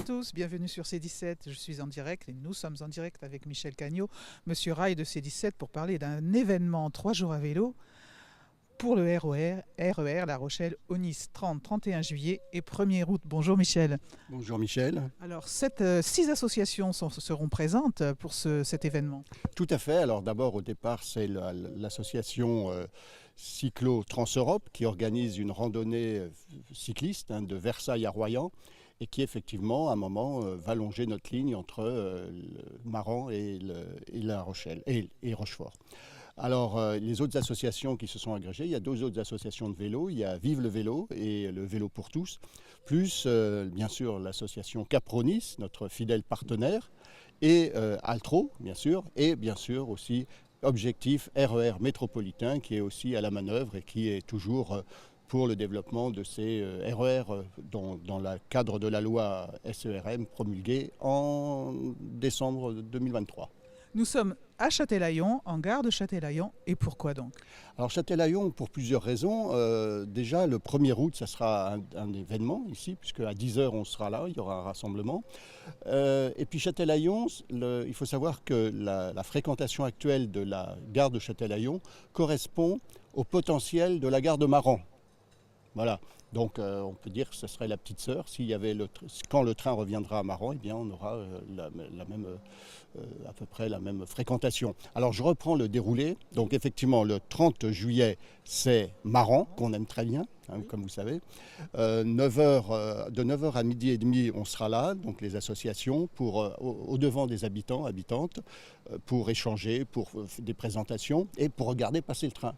tous, bienvenue sur C17. Je suis en direct et nous sommes en direct avec Michel Cagnot, Monsieur Rail de C17, pour parler d'un événement 3 jours à vélo pour le RER La Rochelle-Onys, 30-31 juillet et 1er août. Bonjour Michel. Bonjour Michel. Alors, 6 associations seront présentes pour cet événement. Tout à fait. Alors d'abord, au départ, c'est l'association Cyclo Trans-Europe qui organise une randonnée cycliste de Versailles à Royan et qui effectivement, à un moment, va longer notre ligne entre Maran et La Rochelle et Rochefort. Alors, les autres associations qui se sont agrégées, il y a 2 autres associations de vélo. Il y a Vive le vélo et le Vélo pour tous, plus bien sûr l'association Capronis, notre fidèle partenaire, et Altro, bien sûr, et bien sûr aussi Objectif RER métropolitain qui est aussi à la manœuvre et qui est toujours pour le développement de ces RER dans le cadre de la loi SERM promulguée en décembre 2023. Nous sommes à Châtelaillon, en gare de Châtelaillon. Et pourquoi donc? Alors Châtelaillon, pour plusieurs raisons. Déjà, le 1er août, ça sera un événement ici, puisque à 10h, on sera là, il y aura un rassemblement. Et puis Châtelaillon, il faut savoir que la fréquentation actuelle de la gare de Châtelaillon correspond au potentiel de la gare de Maran. Voilà, donc on peut dire que ce serait la petite sœur. Quand le train reviendra à Maran, eh bien, on aura à peu près la même fréquentation. Alors je reprends le déroulé. Donc effectivement, le 30 juillet, c'est Maran, qu'on aime très bien, comme vous savez. De 9h à midi et demi, on sera là, donc les associations, au devant des habitants, habitantes, pour échanger, pour des présentations et pour regarder passer le train.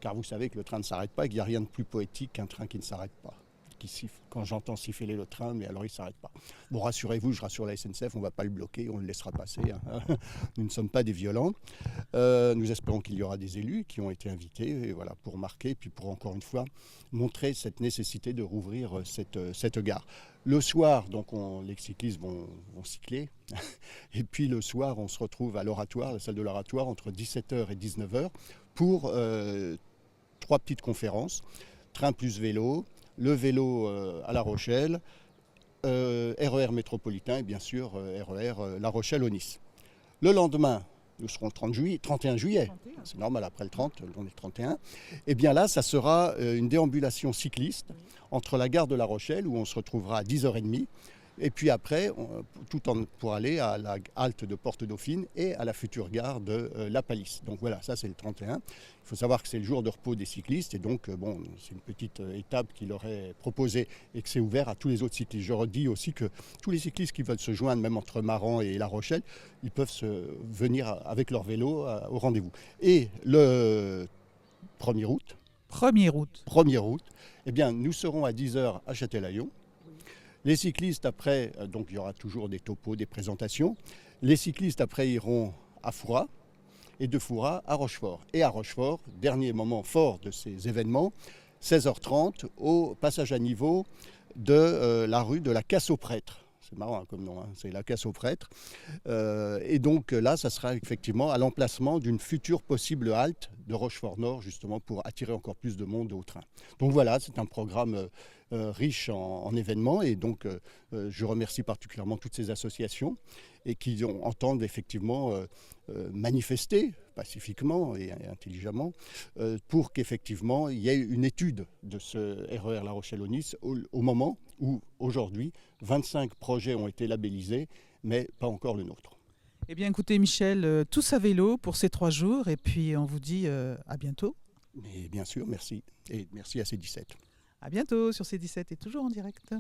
Car vous savez que le train ne s'arrête pas et qu'il n'y a rien de plus poétique qu'un train qui ne s'arrête pas. Qui siffle. Quand j'entends siffler le train, mais alors il ne s'arrête pas. Bon, rassurez-vous, je rassure la SNCF, on ne va pas le bloquer, on le laissera passer. Nous ne sommes pas des violents. Nous espérons qu'il y aura des élus qui ont été invités et voilà, pour marquer, puis pour encore une fois montrer cette nécessité de rouvrir cette gare. Le soir, donc les cyclistes vont cycler. Et puis le soir, on se retrouve à l'oratoire, la salle de l'oratoire, entre 17h et 19h pour 3 petites conférences. Train plus vélo, le vélo à La Rochelle, RER métropolitain et bien sûr RER La Rochelle-Onys. Le lendemain, nous serons le 31 juillet, 31. C'est normal, après le 30, on est le 31. Et bien là, ça sera une déambulation cycliste entre la gare de La Rochelle, où on se retrouvera à 10h30, et puis après, pour aller à la halte de Porte-Dauphine et à la future gare de La Palisse. Donc voilà, ça c'est le 31. Il faut savoir que c'est le jour de repos des cyclistes et donc c'est une petite étape qu'il aurait proposée et que c'est ouvert à tous les autres cyclistes. Je redis aussi que tous les cyclistes qui veulent se joindre, même entre Maran et La Rochelle, ils peuvent venir avec leur vélo au rendez-vous. Et le 1er août, 1er août, eh bien, nous serons à 10h à Châtelaillon. Les cyclistes, après, donc il y aura toujours des topos, des présentations. Les cyclistes, après, iront à Fouras et de Fouras à Rochefort. Et à Rochefort, dernier moment fort de ces événements, 16h30, au passage à niveau de la rue de la Casse-aux-Prêtres. C'est marrant comme nom, c'est la Casse-aux-Prêtres. Et donc là, ça sera effectivement à l'emplacement d'une future possible halte de Rochefort-Nord, justement pour attirer encore plus de monde au train. Donc voilà, c'est un programme riche en événements et donc je remercie particulièrement toutes ces associations et qui entendent effectivement manifester pacifiquement et intelligemment pour qu'effectivement il y ait une étude de ce RER La Rochelle-Onys au moment où aujourd'hui 25 projets ont été labellisés mais pas encore le nôtre. Eh bien écoutez Michel, tous à vélo pour ces 3 jours et puis on vous dit à bientôt. Mais bien sûr, merci et merci à C17. À bientôt sur C17 et toujours en direct.